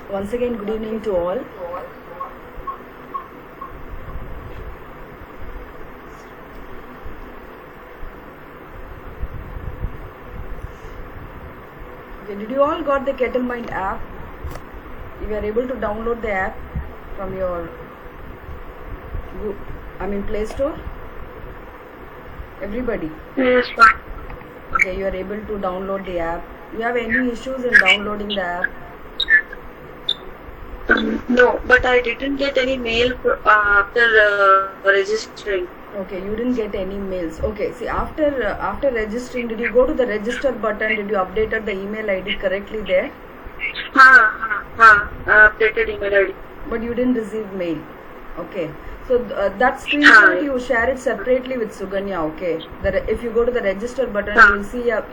Once again, good evening to all. Okay, did you all got the Kettle Mind app? You are able to download the app from your Play Store? Everybody? Yes, fine. Okay, you are able to download the app. You have any issues in downloading the app? No, but I didn't get any mail after registering. Okay, you didn't get any mails. Okay, see, after registering, did you go to the register button? Did you updated the email ID correctly there? Updated email ID. But you didn't receive mail. Okay, so that screenshot you share it separately with Suganya. Okay, if you go to the register button,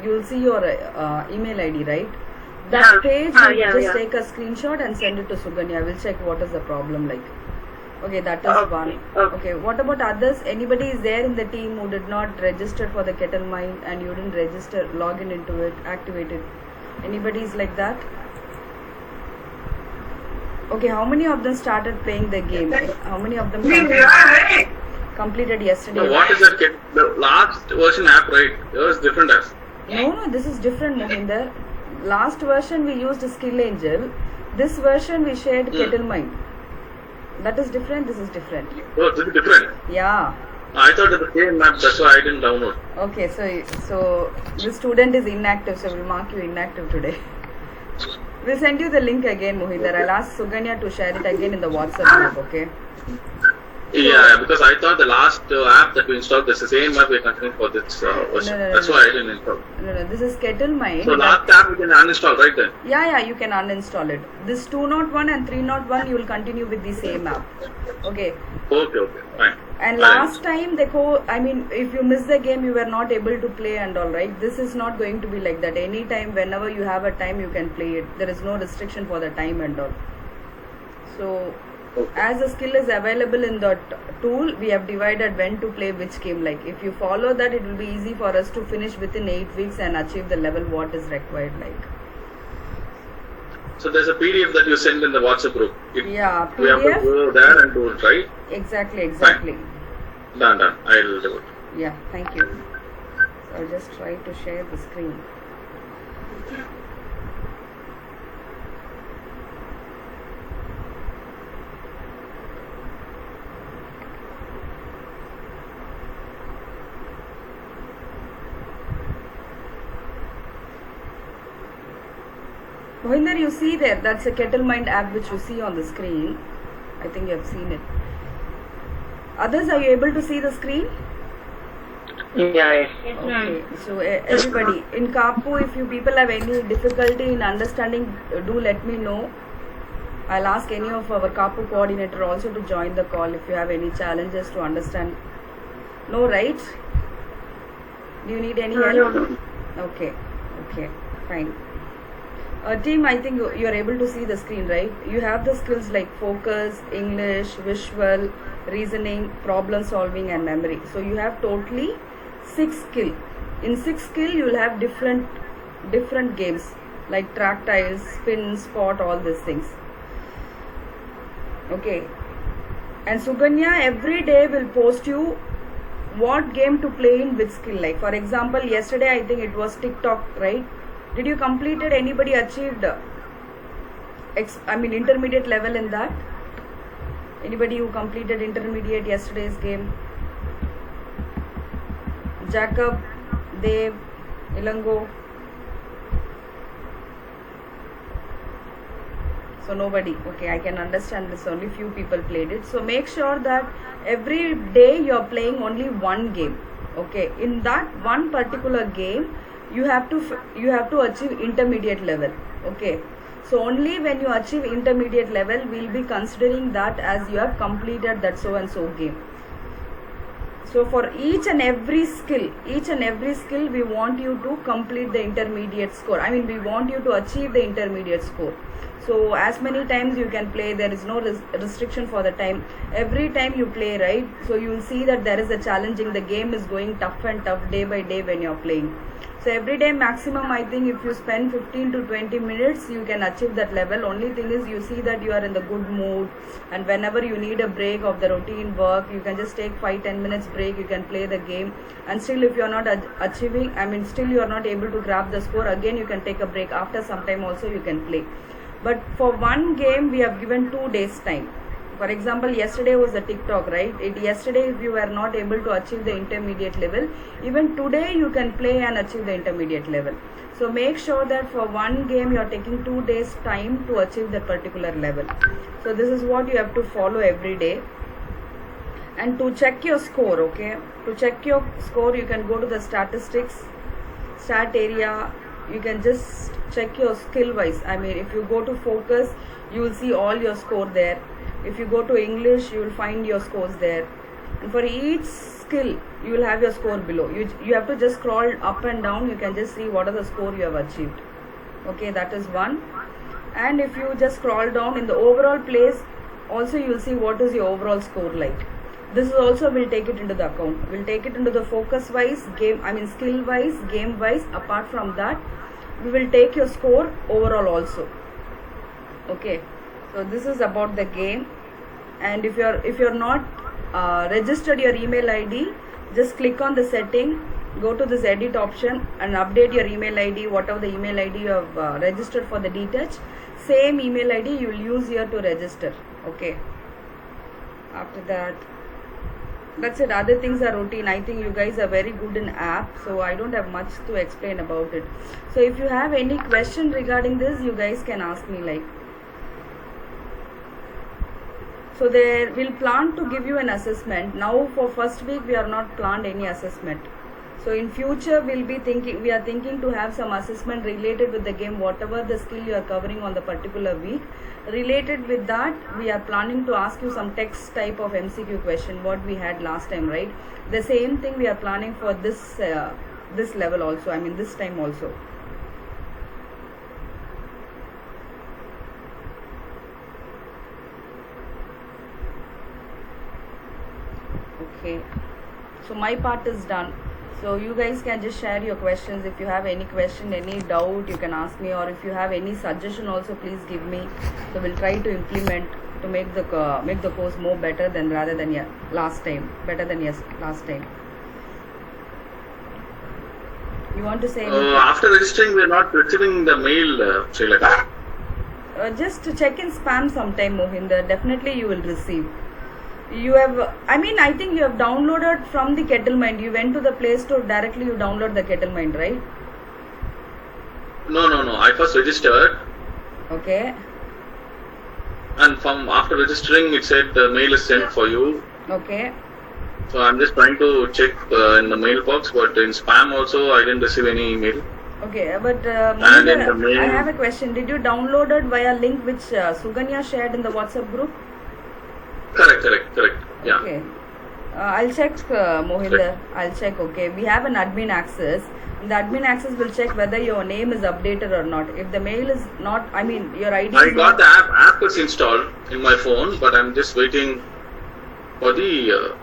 you will see your email ID, right? That page, you take a screenshot and send it to Suganya. I will check what is the problem like. Okay, that is one. Okay, what about others? Anybody is there in the team who did not register for the Kettle Mind and you didn't register, log into it, activate it? Anybody is like that? Okay, how many of them started playing the game? How many of them completed yesterday? No, what is that? The last version app, right? It was different as. No, this is different, Mohinder. Last version we used Skill Angel. This version we shared Kettle Mind. That is different, this is different. Oh, this is different? Yeah. I thought it was the same map, that's why I didn't download. Okay, so the student is inactive, so we'll mark you inactive today. We'll send you the link again, Mohinder. I'll ask Suganya to share it again in the WhatsApp group, okay? Yeah, because I thought the last app that we installed is the same app we're continuing for this version. That's why I didn't install. No, this is Kettle Mind. So last app we can uninstall, right then? Yeah, you can uninstall it. This 201 and 301 you will continue with the same app. Okay. Okay, fine. And last time if you miss the game, you were not able to play and all, right? This is not going to be like that. Anytime, whenever you have a time, you can play it. There is no restriction for the time and all. So, as the skill is available in the tool, we have divided when to play which game. Like, if you follow that, it will be easy for us to finish within 8 weeks and achieve the level what is required, like. So there's a PDF that you send in the WhatsApp group. Yeah, PDF. We have to go there and do it, right? Exactly. Fine. Done. I'll do it. Yeah, thank you. So I'll just try to share the screen. Mohinder, you see there, that's a Kettle Mind app which you see on the screen. I think you have seen it. Others, are you able to see the screen? Yeah. Okay, so everybody, in Kapu, if you people have any difficulty in understanding, do let me know. I'll ask any of our Kapu coordinator also to join the call if you have any challenges to understand. No, right? Do you need any help? Okay, fine. Team, I think you are able to see the screen, right? You have the skills like focus, English, visual, reasoning, problem solving and memory. So you have totally 6 skill. In 6 skill, you will have different games like track tiles, spin, spot, all these things. Okay. And Suganya every day will post you what game to play in which skill. Like for example, yesterday I think it was TikTok, right? Did you completed, anybody achieved intermediate level in that? Anybody who completed intermediate yesterday's game? Jacob, Dev, Ilango. So nobody. Okay, I can understand this. Only few people played it. So make sure that every day you are playing only one game. Okay, in that one particular game, you have to achieve intermediate level. Okay, so only when you achieve intermediate level, we'll be considering that as you have completed that so and so game. So for each and every skill, we want you to complete the intermediate score. We want you to achieve the intermediate score. So as many times you can play, there is no restriction for the time. Every time you play, right? So you will see that there is a challenging, the game is going tough and tough day by day when you are playing. So every day maximum, I think if you spend 15 to 20 minutes, you can achieve that level. Only thing is you see that you are in the good mood, and whenever you need a break of the routine work, you can just take 5-10 minutes break, you can play the game, and still if you are not achieving, I mean still you are not able to grab the score, again you can take a break. After some time also you can play. But for one game we have given 2 days time. For example, yesterday was the TikTok, right? Yesterday if you were not able to achieve the intermediate level, even today you can play and achieve the intermediate level. So make sure that for one game you are taking 2 days time to achieve that particular level. So this is what you have to follow every day. And to check your score, okay? To check your score, you can go to the statistics, stat area. You can just check your skill wise. I mean, if you go to focus, you will see all your score there. If you go to English, you will find your scores there. And for each skill, you will have your score below. You have to just scroll up and down. You can just see what are the score you have achieved. Okay, that is one. And if you just scroll down in the overall place, also you will see what is your overall score like. This also will take it into the account. We'll take it into the focus wise, skill wise, game wise. Apart from that, we will take your score overall also. Okay. So this is about the game. And if you're not registered your email ID, just click on the setting, go to this edit option and update your email ID, whatever the email ID you have registered for the DTouch, same email ID you will use here to register. Okay. After that, that's it. Other things are routine. I think you guys are very good in app, so I don't have much to explain about it. So if you have any question regarding this, you guys can ask me like. So they will plan to give you an assessment. Now for first week we are not planned any assessment. So in future we are thinking to have some assessment related with the game, whatever the skill you are covering on the particular week. Related with that, we are planning to ask you some text type of MCQ question, what we had last time, right? The same thing we are planning for this level also, I mean this time also. Okay, so my part is done. So you guys can just share your questions. If you have any question, any doubt, you can ask me, or if you have any suggestion also, please give me. So we'll try to implement to make the course more better than last time. Last time. You want to say anything? After registering, we are not receiving the mail, Srilekha. Just to check in spam sometime, Mohinder. Definitely you will receive. You have, I think you have downloaded from the Kettlemint. You went to the Play Store directly, you download the Kettlemint, right? No. I first registered. Okay. And from after registering, it said the mail is sent for you. Okay. So I'm just trying to check in the mailbox, but in spam also I didn't receive any email. Okay, but And in the mail, I have a question. Did you download it via link which Suganya shared in the WhatsApp group? Correct. Yeah. Okay. I'll check, Mohinder. I'll check. Okay. We have an admin access. The admin access will check whether your name is updated or not. If the mail is not, your ID. I got the app is installed in my phone, but I'm just waiting for the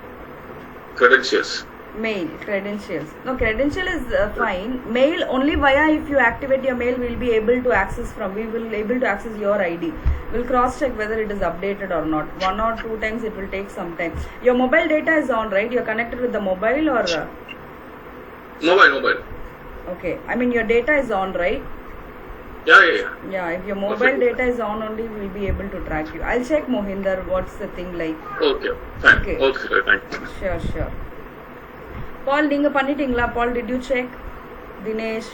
credentials. Mail credentials. No, credential is fine. Mail only via, if you activate your mail, we'll be able to access from. We will able to access your ID. We'll cross check whether it is updated or not. 1 or 2 times it will take some time. Your mobile data is on, right? You're connected with the mobile or? Mobile. Okay. Your data is on, right? Yeah. Yeah. If your mobile data is on, only we'll be able to track you. I'll check, Mohinder. What's the thing like? Okay. Fine. Okay. Okay. Thank you. Sure. Paul, நீங்க பண்ணிட்டீங்களா? Paul, did you check? Dinesh.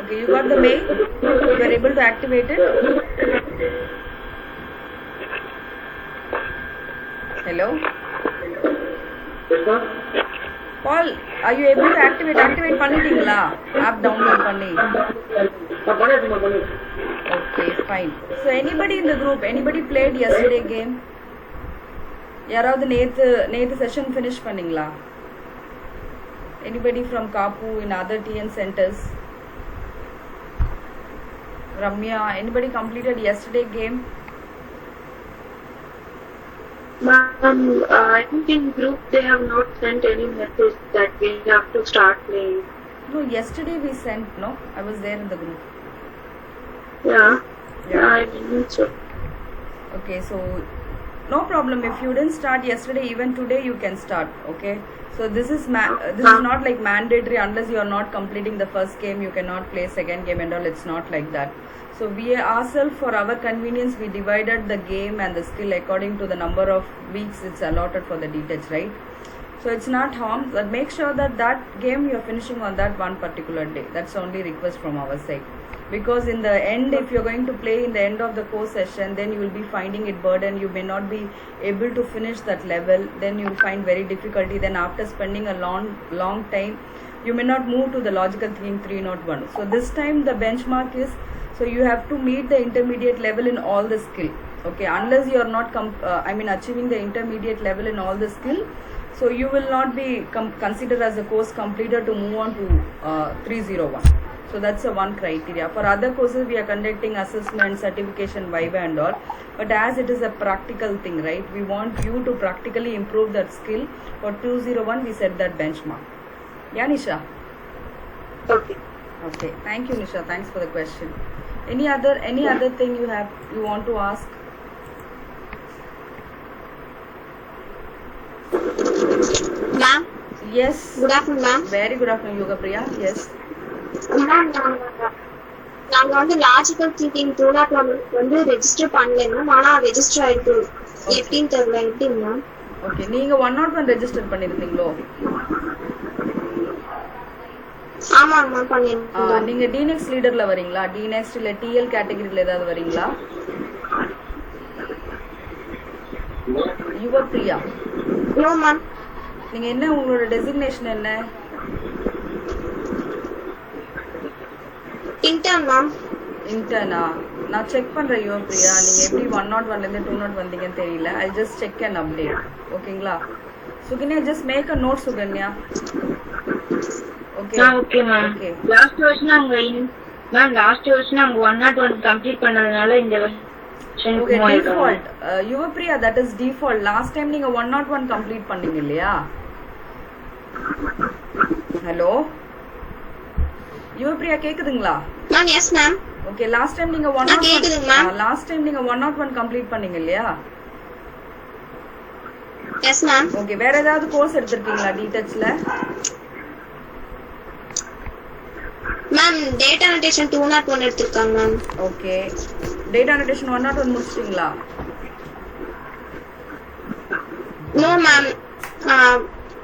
Okay, you got the mail? You are able to activate it? Hello? Paul, are you able to activate பண்ணிட்டீங்களா? App download பண்ணி. Okay, fine. So anybody in the group, anybody played yesterday game? யாராவது நேத்து session finish பண்ணீங்களா? Anybody from Kapu in other TN centers? Ramya, anybody completed yesterday game? Ma'am, I think in group they have not sent any message that we have to start playing. No, yesterday we sent, no? I was there in the group. Yeah. Yeah. I didn't check. Okay, so no problem. If you didn't start yesterday, even today you can start. Okay. So this is not like mandatory. Unless you are not completing the first game, you cannot play second game and all. It's not like that. So we ourselves, for our convenience, we divided the game and the skill according to the number of weeks it's allotted for the detach, right? So it's not harm, but make sure that that game you're finishing on that one particular day. That's the only request from our side. Because in the end, if you're going to play in the end of the course session, then you will be finding it burden. You may not be able to finish that level. Then you'll find very difficulty. Then after spending a long time, you may not move to the logical thinking 301. So this time the benchmark is, so you have to meet the intermediate level in all the skill. Okay, unless you are not achieving the intermediate level in all the skill, so you will not be considered as a course completer to move on to 301. So that's the one criteria. For other courses, we are conducting assessment, certification, viva and all. But as it is a practical thing, right? We want you to practically improve that skill. For 201, we set that benchmark. Yeah, Nisha? Okay. Okay. Thank you, Nisha. Thanks for the question. Any other thing you want to ask? Ma'am, Yes. good afternoon, ma'am. Very good afternoon, Yoga Priya. Yes. Ma'am, நாங்க வந்து logical thinking ப்ரோடாக்ட் வந்து register பண்ணல ma'am. ஆனா register ஆயிருக்கு. எப்படின்னு தெரியல. எப்படி ma'am? Okay, நீங்க 101 ரெஜிஸ்டர் பண்ணிருந்தீங்களோ? ஆமாங்க மேம், பண்ணிருக்கேன். நீங்க டிநெக்ஸ்ட் லீடர்ல வரீங்களா? டிநெக்ஸ்ட் இல்ல டிஎல் கேட்டகரியில ஏதாவது வரீங்களா? யுவ பிரியா. No ma'am. நீங்க என்ன, உங்களோட டெசிக்னேஷன் என்ன? Intern ma'am. இன்டர்னா? நான் செக் பண்றேன் யுவ பிரியா. நீங்க எப்படி 101ல இருந்து 201 வந்தீங்கன்னு தெரியல. I just check and update. ஓகேங்களா? Sukanya, just make a note Sukanya. Okay. Okay ma'am. Okay. Last வருஷம் நாங்க 101 கம்ப்ளீட் பண்ணதுனால இந்த வருஷம் okay, default. Yuva Priya, that is default. Last time நீங்க 101 கம்ப்ளீட் பண்ணீங்க இல்லையா? ஹலோ யுவ பிரியா, கேக்குதுங்களா? Ma'am, yes ma'am. Okay, last time நீங்க கேக்குதுங்க மேம். 101 கம்ப்ளீட் பண்ணீங்க இல்லையா? S ma'am. ஓகே, வேற ஏதாவது கோர்ஸ் எடுத்திருக்கீங்களா டிடச்ல? மேம், டேட்டா அனோடேஷன் 201 எடுத்திருக்காங்க மேம். ஓகே, டேட்டா அனோடேஷன் 101 முடிச்சிட்டீங்களா? No ma'am.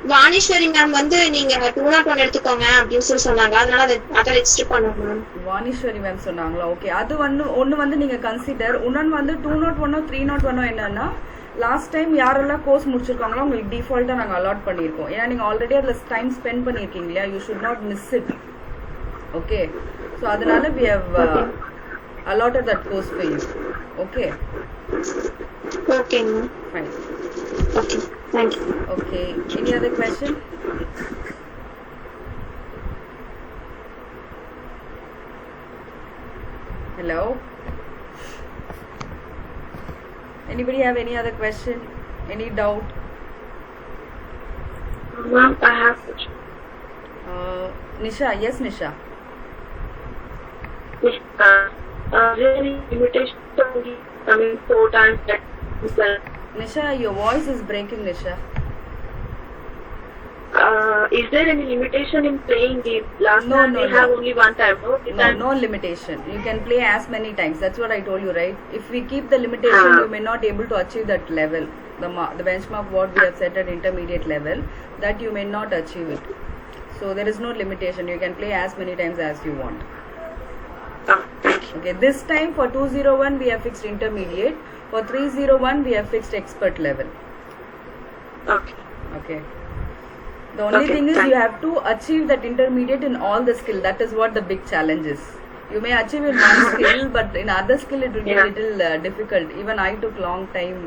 வாணீஸ்வரி மேம் வந்து நீங்க 201 எடுத்துக்கோங்க அப்படின்னு சொல்லி சொன்னாங்க. அதனால அதை ரெஜிஸ்டர் பண்ணுவோம் மேம். வாணீஸ்வரி மேம் சொன்னாங்களா? ஓகே, அது ஒன்னு வந்து நீங்க கன்சிடர். இன்னொன்னு வந்து 201 301 என்னன்னா, லாஸ்ட் டைம் யாரெல்லாம் கோர்ஸ் முடிச்சிருக்காங்களோ உங்களுக்கு டிஃபால்ட்டா நாங்க அலாட் பண்ணிருக்கோம். ஏன்னா நீங்க ஆல்ரெடி அதுல டைம் ஸ்பெண்ட் பண்ணிருக்கீங்க இல்லையா? You should not miss it. Okay, so அதனால we have allotted that course for you. Okay. Okay ma'am. Fine. Okay, thank you. Okay. Any other question? Hello? Anybody have any other question? Any doubt? Ma'am, I have. Nisha, yes, Nisha. Really limitation only. I mean, 4 times that. Nisha, your voice is breaking, Nisha. Is there any limitation in playing game? Last No, time no, we no. have only one time. No, this time. No limitation. You can play as many times. That's what I told you, right? If we keep the limitation, you may not able to achieve that level. The benchmark what we have set at intermediate level, that you may not achieve it. So there is no limitation. You can play as many times as you want. Thank you. Okay, this time for 201 we have fixed intermediate. For 301 we have fixed expert level. Okay. Okay. The only thing is you have to achieve that intermediate in all the skill. That is what the big challenge is. You may achieve in one skill, but in other skill it will be a little difficult. Even I took long time.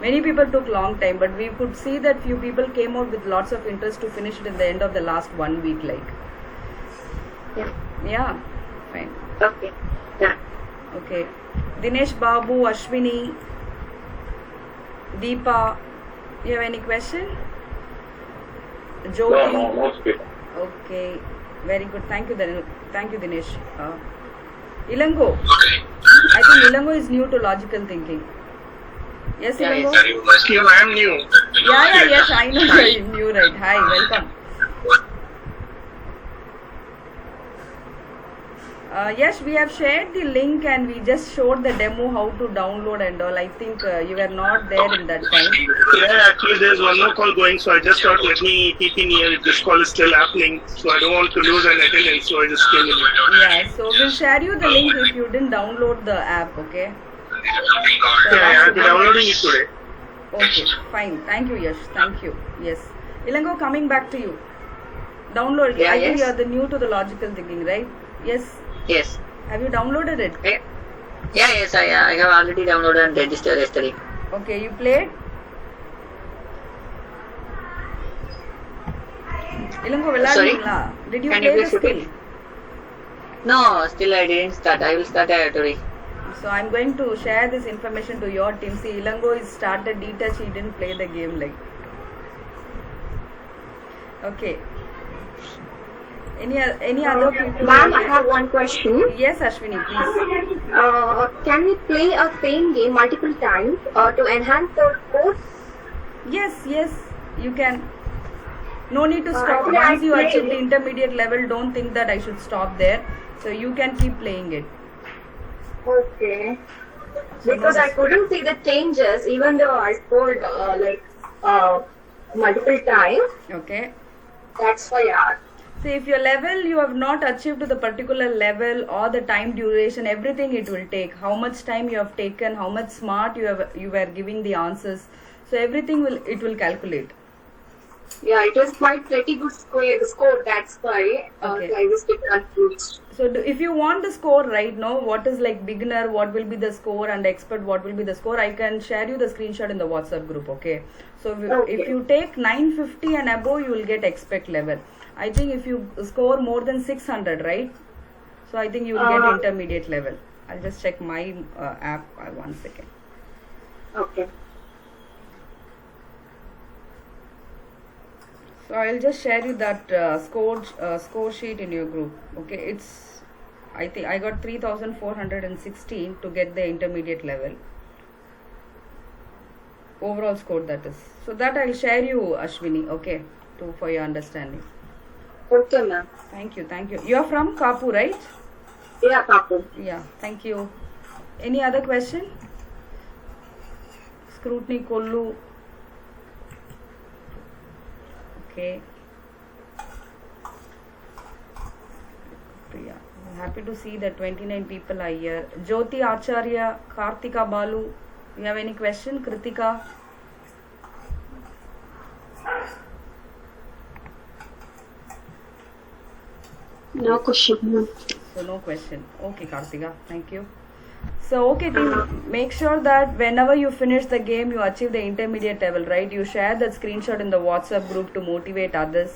Many people took long time, but we could see that few people came out with lots of interest to finish it in the end of the last 1 week. Like, yeah, fine. Okay. Yeah. Okay. Dinesh Babu, Ashwini. Deepa, you have any question? Jyoti? No speaker. Okay, very good. Thank you, Dinesh. Ilango. I think Ilango is new to logical thinking. Yes, Ilango? I am new. Yes, I know you're new, right? Hi, welcome. Yes, we have shared the link and we just showed the demo how to download and all. I think you were not there in that time. Yeah, actually there's one more call going, so I just thought let me peek in here if this call is still happening. So I don't want to lose an attendance, so I just came in. Yeah, so we'll share you the link if you didn't download the app, okay? Yeah, I have been downloading it today. Okay, fine. Thank you, Yash. Thank you. Yes. Ilango, coming back to you. Download. Yeah, I think yes. you are the new to the logical thinking, right? Yes. Yes. Have you downloaded it? Yes, I have already downloaded and registered yesterday. Okay, you played? Ilango, விளையாடுவீங்களா? Did you Can play you the please skill? repeat? No, still I didn't start. I will start today. So I'm going to share this information to your team. See, Ilango is started detach. He didn't play the game like. Okay. Any other people? Ma'am, I have one question. Yes, Ashwini, please. Can we play a same game multiple times to enhance the score? Yes, you can. No need to stop. Actually, I Once you played achieve the it. intermediate level, don't think that I should stop there. So you can keep playing it. Okay. Because I couldn't see the changes even though I scored multiple times. Okay. That's why I asked. See, if your level you have not achieved to the particular level or the time duration, everything it will take. How much time you have taken, how much smart you were giving the answers. So everything will calculate. Yeah, it was quite pretty good score. That's why Okay. I was a bit confused. So if you want the score right now, what is like beginner, what will be the score, and expert, what will be the score, I can share you the screenshot in the WhatsApp group, okay? So if you take 950 and above, you will get expert level. I think if you score more than 600, right? So I think you will get intermediate level. I'll just check my app. 1 second. Okay. So I'll just share you that score sheet in your group. Okay, I think I got 3,416 to get the intermediate level. Overall score, that is. So that I'll share you, Ashwini. Okay, for your understanding. Okay, ma'am. Thank you. You're from Kapu, right? Yeah, Kapu. Yeah. Thank you. Any other question? Scrutiny Kollu. Okay. Priya. I'm happy to see that 29 people are here. Jyoti Acharya, Kartika Balu. You have any question? Kritika? No question. So no question. Okay, Kartika. Thank you. So okay, team, make sure that whenever you finish the game, you achieve the intermediate level, right? You share that screenshot in the WhatsApp group to motivate others.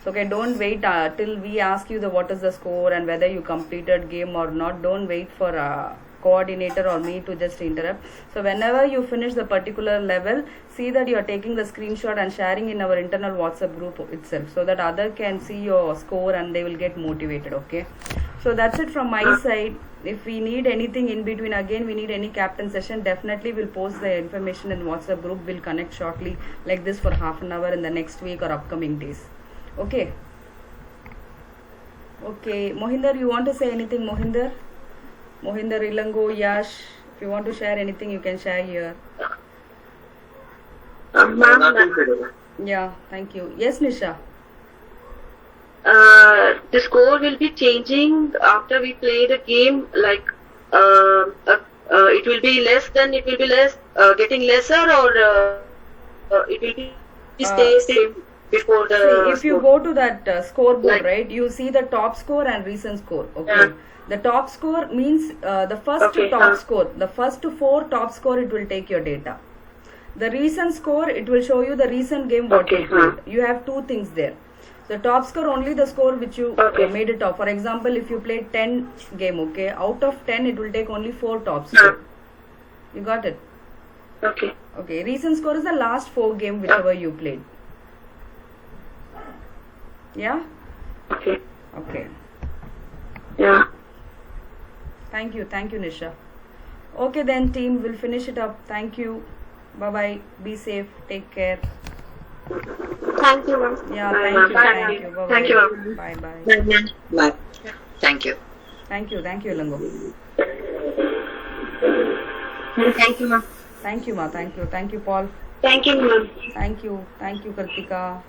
So okay, don't wait till we ask you what is the score and whether you completed game or not. Don't wait for a coordinator or me to just interrupt. So whenever you finish the particular level, see that you are taking the screenshot and sharing in our internal WhatsApp group itself, so that other can see your score and they will get motivated. Okay, so that's it from my side. If we need anything in between, again we need any captain session, definitely we'll post the information in WhatsApp group. We'll connect shortly like this for half an hour in the next week or upcoming days. Okay, Mohinder, you want to say anything? Mohinder, Ilango, Yash, if you want to share anything, you can share here. Ma'am, Yeah, thank you. Yes, Nisha. the score will be changing after we play the game. Like, it will be less, then it will be less, getting lesser, or it will be stay same before the. See, if you score. go to that scoreboard, Like- right, you see the top score and recent score. Okay. Yeah. The top score means the first Okay, top score. The first 4 top score, it will take your data. The recent score, it will show you the recent game what Okay, you played. You have 2 things there. The top score, only the score which you Okay. made it top. For example, if you played 10 game, okay, out of 10, it will take only 4 top score. You got it? Okay. Okay, recent score is the last 4 game whichever you played. Yeah? Okay. Okay. Yeah. Thank you, Nisha. Okay then team, we'll finish it up. Thank you. Bye bye. Be safe. Take care. Thank you, ma'am. Yeah, Bye, thank ma'am. you. Bye, Thank ma'am. you. Bye Thank you, ma'am. Bye bye. Bye. Thank you. Thank you, Lango. Thank you, ma'am. Thank you, Ma. Thank you, Paul. Thank you, ma'am. Thank you, Kritika.